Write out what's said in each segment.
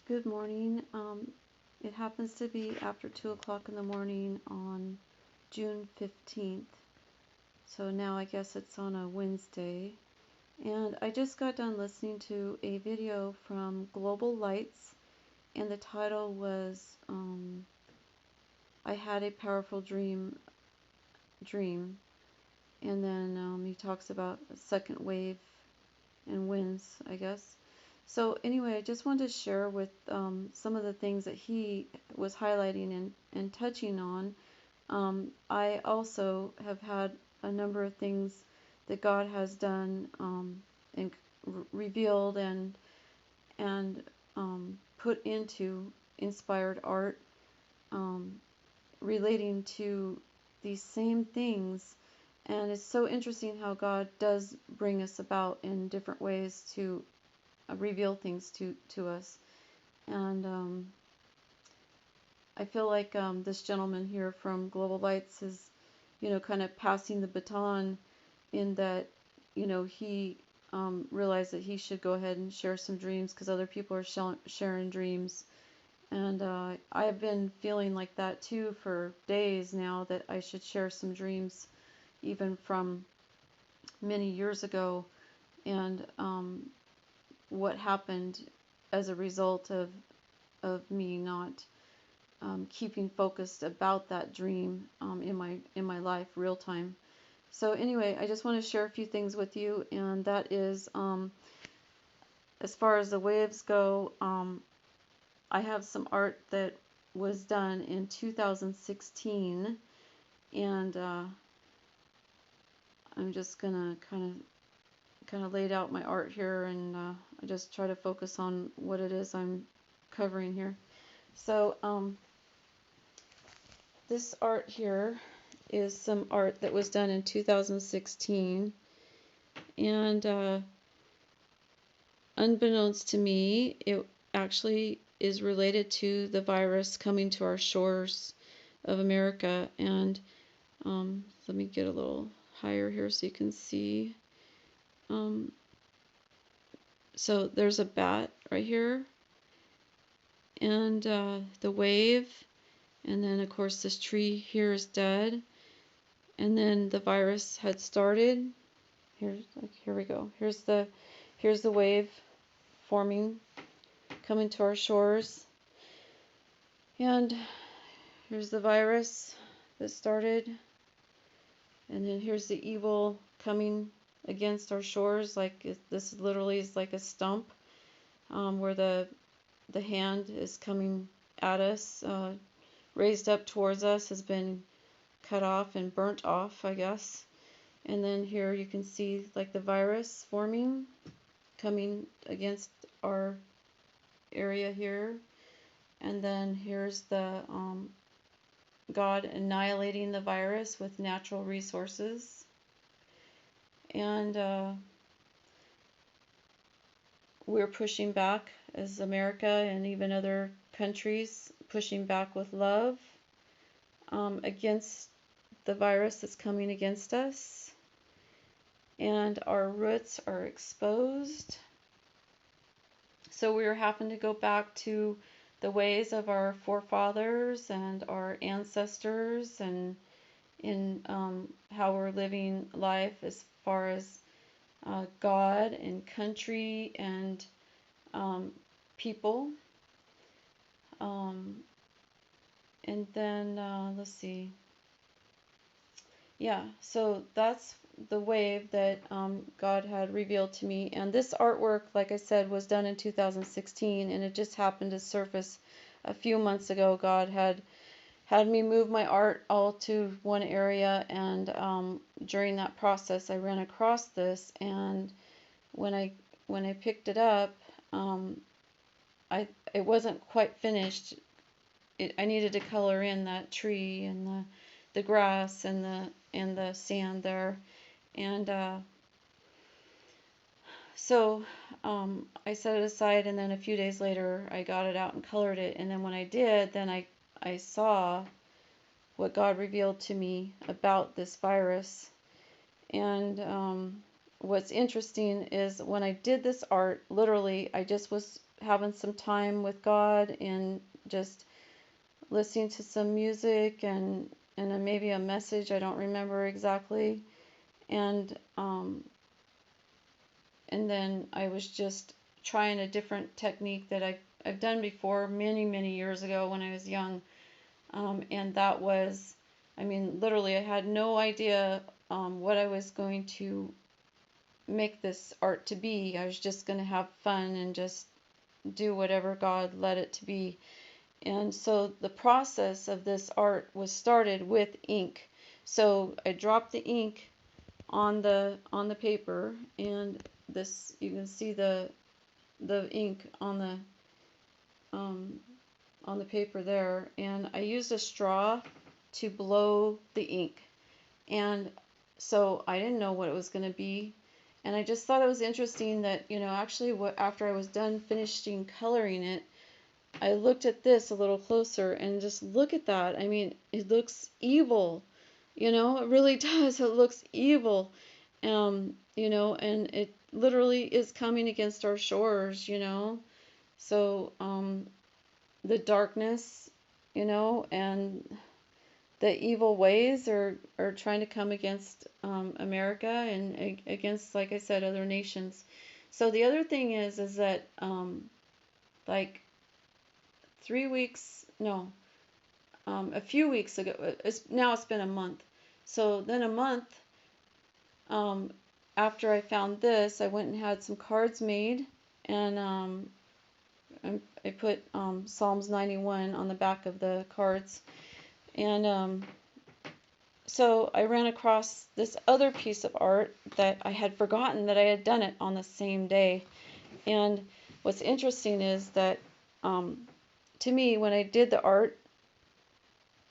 Good morning. It happens to be after 2 o'clock in the morning on June 15th. So now I guess it's on a Wednesday. And I just got done listening to a video from Global Lights, and the title was I Had a Powerful Dream. And then he talks about a second wave and winds, I guess. So anyway, I just wanted to share with some of the things that he was highlighting and touching on. I also have had a number of things that God has done and revealed and put into inspired art relating to these same things. And it's so interesting how God does bring us about in different ways to reveal things to us. And I feel like this gentleman here from Global Lights is, kind of passing the baton in that, he realized that he should go ahead and share some dreams because other people are sharing dreams. And I have been feeling like that too for days now, that I should share some dreams, even from many years ago, and what happened as a result of me not keeping focused about that dream in my life real time. So anyway, I just want to share a few things with you, and that is as far as the waves go, I have some art that was done in 2016, and I'm just gonna kind of laid out my art here, and I just try to focus on what it is I'm covering here. So this art here is some art that was done in 2016, and unbeknownst to me, it actually is related to the virus coming to our shores of America. And let me get a little higher here so you can see. So there's a bat right here, and the wave, and then of course this tree here is dead, and then the virus had started. Here we go. Here's the wave forming, coming to our shores, and here's the virus that started, and then here's the evil coming against our shores. Like this literally is like a stump where the hand is coming at us, raised up towards us, has been cut off and burnt off, I guess. And then here you can see like the virus forming, coming against our area here. And then here's the God annihilating the virus with natural resources. And we're pushing back as America and even other countries, pushing back with love against the virus that's coming against us. And our roots are exposed. So we're having to go back to the ways of our forefathers and our ancestors, and in how we're living life as far as God and country and people. And then let's see. Yeah, so that's the wave that God had revealed to me. And this artwork, like I said, was done in 2016, and it just happened to surface a few months ago. God had me move my art all to one area, and during that process I ran across this, and when I picked it up, it wasn't quite finished. I needed to color in that tree and the grass and the sand there, and so I set it aside, and then a few days later I got it out and colored it. And then when I did, then I saw what God revealed to me about this virus. And what's interesting is when I did this art, literally I just was having some time with God and just listening to some music and then maybe a message. I don't remember exactly. And and then I was just trying a different technique that I've done before many years ago when I was young. And that was, I mean, literally, I had no idea what I was going to make this art to be. I was just going to have fun and just do whatever God led it to be. And so the process of this art was started with ink. So I dropped the ink on the paper, and this, you can see the ink um, on the paper there, and I used a straw to blow the ink. And so I didn't know what it was going to be, and I just thought it was interesting that, actually after I was done finishing coloring it, I looked at this a little closer, and just look at that. I mean, it looks evil. It really does. It looks evil. And it literally is coming against our shores. So, the darkness, and the evil ways are trying to come against America and against, like I said, other nations. So the other thing is that like 3 weeks, no, a few weeks ago, now it's been a month. So then a month after I found this, I went and had some cards made, and I put Psalms 91 on the back of the cards. And so I ran across this other piece of art that I had forgotten that I had done it on the same day. And what's interesting is that to me, when I did the art,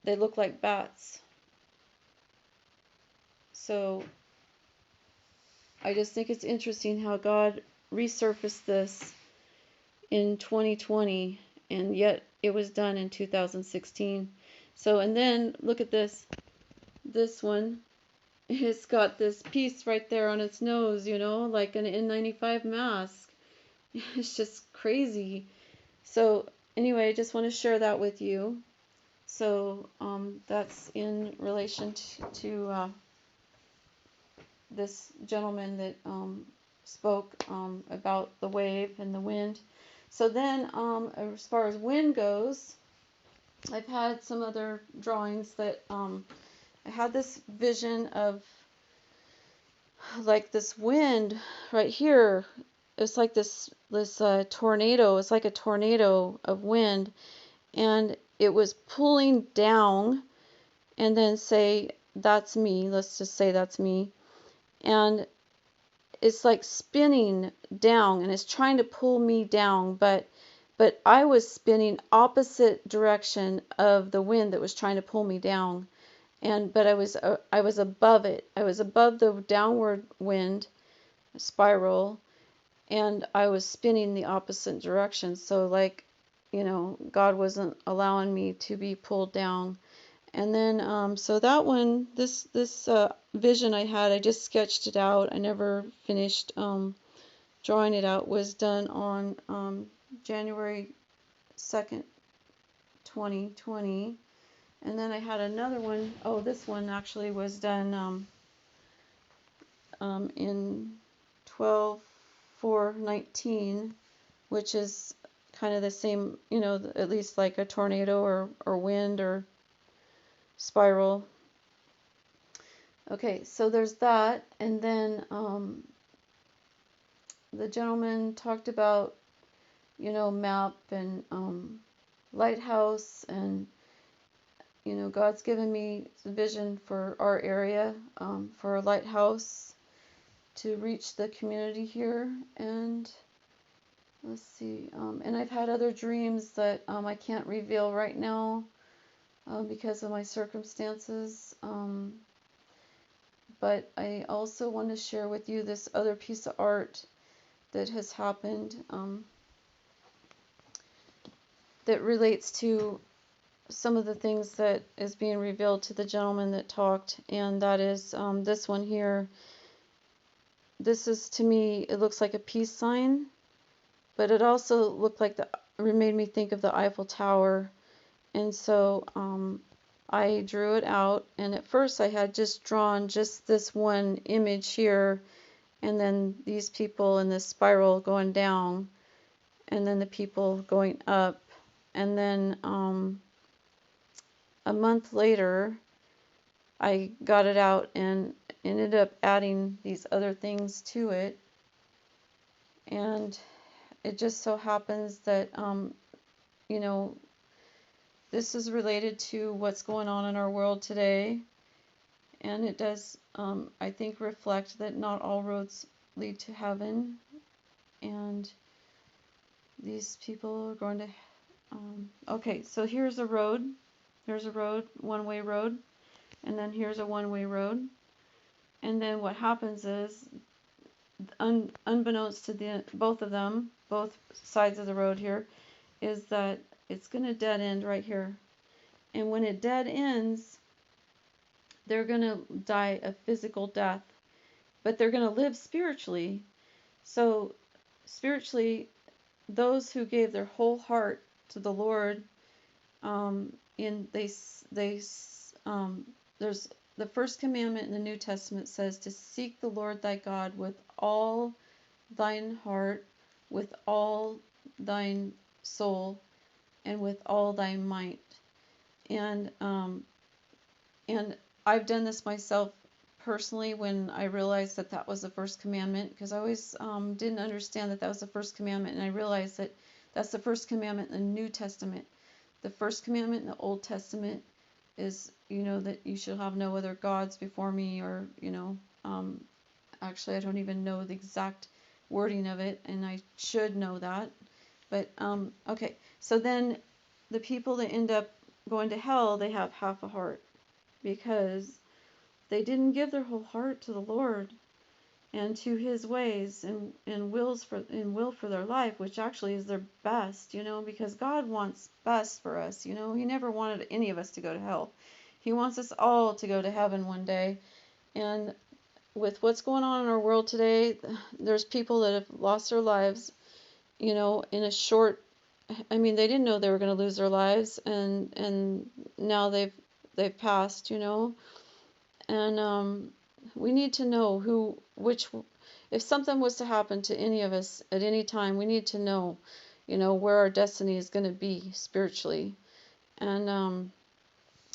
they look like bats. So I just think it's interesting how God resurfaced this in 2020, and yet it was done in 2016. So, and then look at this one. It's got this piece right there on its nose, like an N95 mask. It's just crazy. So anyway, I just want to share that with you. So that's in relation to this gentleman that spoke about the wave and the wind. So then, as far as wind goes, I've had some other drawings that I had this vision of like this wind right here. It's like this tornado. It's like a tornado of wind, and it was pulling down, and then say that's me. Let's just say that's me, and it's like spinning down, and it's trying to pull me down, but I was spinning opposite direction of the wind that was trying to pull me down. But I was above it. I was above the downward wind spiral, and I was spinning the opposite direction. So like, God wasn't allowing me to be pulled down. And then so that one, this vision I had, I just sketched it out. I never finished drawing it out. Was done on January 2nd, 2020. And then I had another one. Oh, this one actually was done in 12/4/19, which is kind of the same, at least like a tornado or wind or spiral. Okay, so there's that. And then the gentleman talked about, map and lighthouse, and God's given me the vision for our area, for a lighthouse to reach the community here. And let's see, and I've had other dreams that I can't reveal right now because of my circumstances. But I also want to share with you this other piece of art that has happened that relates to some of the things that is being revealed to the gentleman that talked, and that is this one here. This is, to me, it looks like a peace sign, but it also looked like it made me think of the Eiffel Tower. And so I drew it out, and at first I had just drawn just this one image here, and then these people in this spiral going down, and then the people going up. And then a month later I got it out and ended up adding these other things to it. And it just so happens that you know, this is related to what's going on in our world today, and it does, I think, reflect that not all roads lead to heaven, and these people are going to, okay, so here's a road, one-way road, and then here's a one-way road, and then what happens is, unbeknownst to both of them, both sides of the road here, is that it's going to dead end right here. And when it dead ends, they're going to die a physical death, but they're going to live spiritually. So spiritually, those who gave their whole heart to the Lord, there's the first commandment in the New Testament says to seek the Lord thy God with all thine heart, with all thine soul, and with all thy might. And I've done this myself personally when I realized that that was the first commandment, because I always didn't understand that that was the first commandment, and I realized that that's the first commandment in the New Testament. The first commandment in the Old Testament is, that you shall have no other gods before me, or, actually I don't even know the exact wording of it, and I should know that. But, okay, so then the people that end up going to hell, they have half a heart, because they didn't give their whole heart to the Lord and to his ways and will for their life, which actually is their best, because God wants best for us. He never wanted any of us to go to hell. He wants us all to go to heaven one day. And with what's going on in our world today, there's people that have lost their lives, in a short, they didn't know they were going to lose their lives, and now they've passed, and we need to know if something was to happen to any of us at any time, we need to know, where our destiny is going to be spiritually. And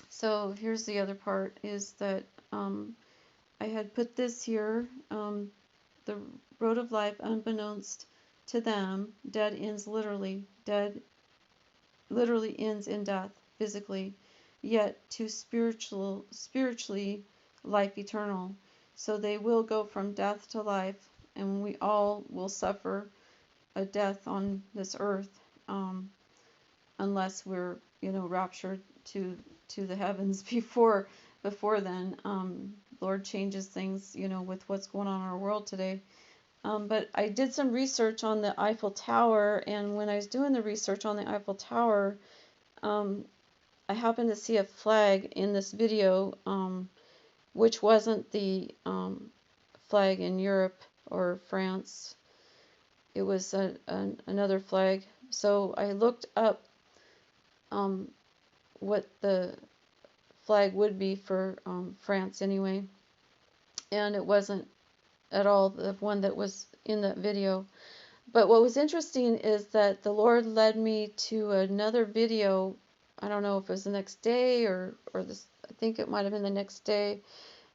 so here's the other part, is that I had put this here, the road of life, unbeknownst to them, dead ends literally, literally ends in death, physically, yet to spiritually life eternal. So they will go from death to life, and we all will suffer a death on this earth, unless we're, raptured to the heavens before then. Lord changes things, with what's going on in our world today. But I did some research on the Eiffel Tower, and when I was doing the research on the Eiffel Tower, I happened to see a flag in this video, which wasn't the flag in Europe or France. It was another flag. So I looked up what the flag would be for France anyway, and it wasn't at all the one that was in that video. But what was interesting is that the Lord led me to another video. I don't know if it was the next day or this. I think it might have been the next day.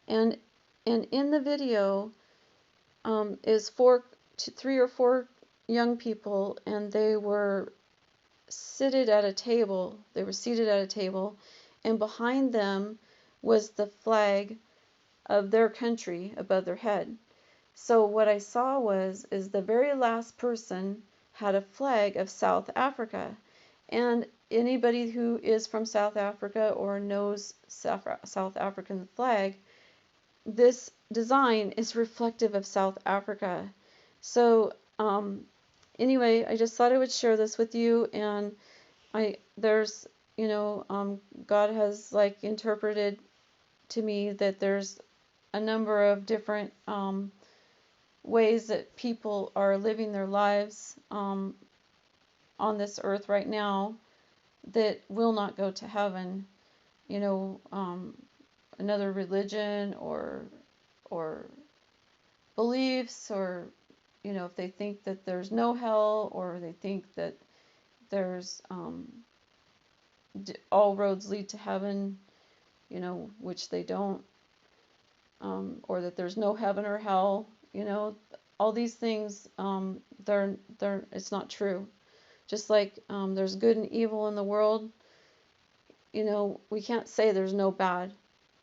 And in the video is three or four young people, and they were seated at a table. And behind them was the flag of their country above their head. So what I saw is the very last person had a flag of South Africa. And anybody who is from South Africa or knows South African flag, this design is reflective of South Africa. So anyway, I just thought I would share this with you, and there's, God has interpreted to me that there's a number of different ways that people are living their lives on this earth right now that will not go to heaven. You know, another religion or beliefs, or you know, if they think that there's no hell, or they think that there's all roads lead to heaven, you know, which they don't, or that there's no heaven or hell, you know, all these things, they're it's not true. Just like there's good and evil in the world, you know, we can't say there's no bad,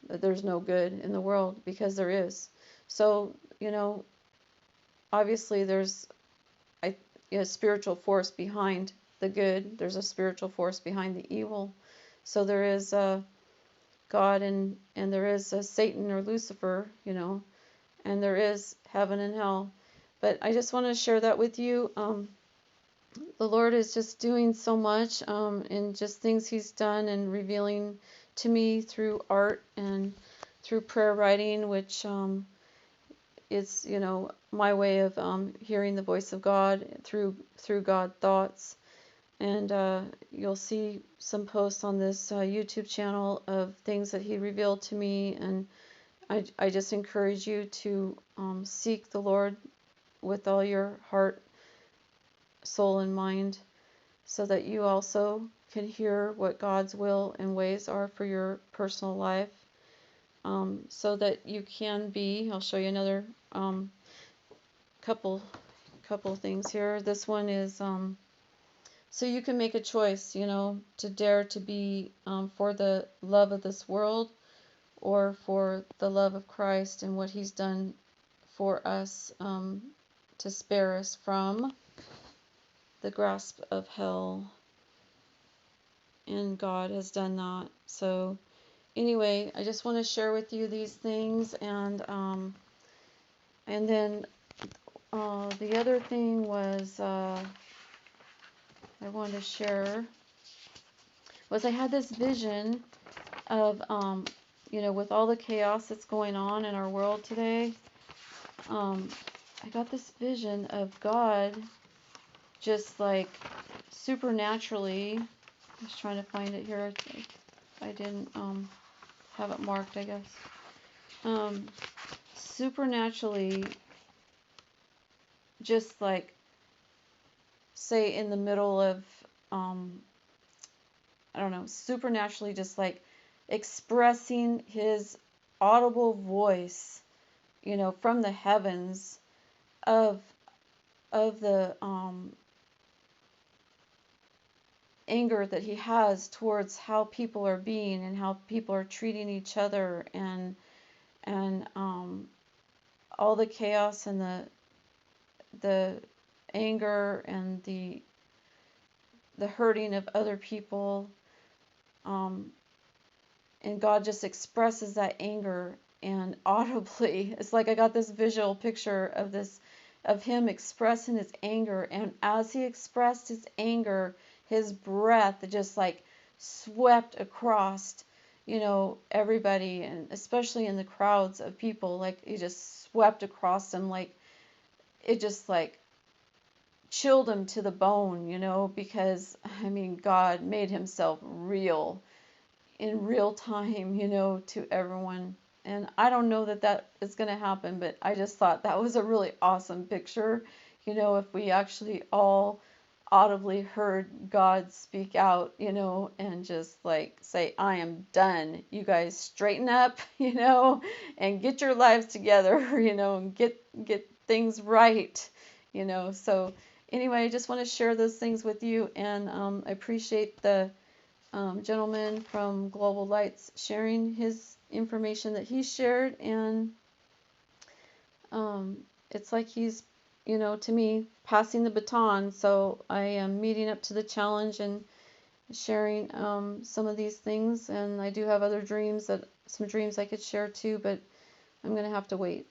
that there's no good in the world, because there is. So, you know, obviously there's a spiritual force behind the good. There's a spiritual force behind the evil. So there is a God and there is a Satan or Lucifer, you know, and there is heaven and hell. But I just want to share that with you. The Lord is just doing so much in just things He's done and revealing to me through art and through prayer writing, which is, you know, my way of hearing the voice of God through God thoughts. And you'll see some posts on this YouTube channel of things that He revealed to me. And I just encourage you to seek the Lord with all your heart, soul, and mind, so that you also can hear what God's will and ways are for your personal life, so that you can be. I'll show you another couple things here. This one is so you can make a choice, you know, to dare to be for the love of this world, or for the love of Christ and what He's done for us, to spare us from the grasp of hell. And God has done that. So anyway, I just want to share with you these things. And then the other thing was I wanted to share was I had this vision of you know, with all the chaos that's going on in our world today, I got this vision of God just like supernaturally. I was trying to find it here. I didn't have it marked, I guess. Supernaturally, just like, say, in the middle of, I don't know, supernaturally just like expressing His audible voice, you know, from the heavens of the anger that He has towards how people are being and how people are treating each other, and all the chaos and the anger and the hurting of other people, and God just expresses that anger and audibly. It's like I got this visual picture of this, of Him expressing His anger, and as He expressed His anger, His breath just like swept across, you know, everybody, and especially in the crowds of people. Like He just swept across them, like it just like chilled them to the bone, you know, because I mean, God made Himself real in real time, you know, to everyone. And I don't know that that is going to happen, but I just thought that was a really awesome picture, you know, if we actually all audibly heard God speak out, you know, and just like say, I am done. You guys straighten up, you know, and get your lives together, you know, and get things right, you know. So anyway, I just want to share those things with you, and I appreciate the gentleman from Global Lights sharing his information that he shared, and it's like he's, you know, to me, passing the baton. So I am meeting up to the challenge and sharing some of these things, and I do have other dreams, some dreams I could share too, but I'm going to have to wait.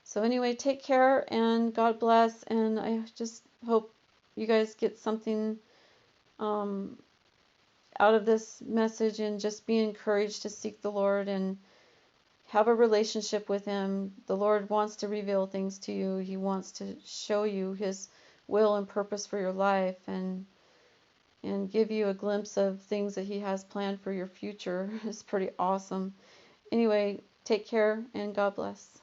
So anyway, take care and God bless, and I just hope you guys get something out of this message, and just be encouraged to seek the Lord and have a relationship with Him. The Lord wants to reveal things to you. He wants to show you His will and purpose for your life, and give you a glimpse of things that He has planned for your future. It's pretty awesome. Anyway, take care and God bless.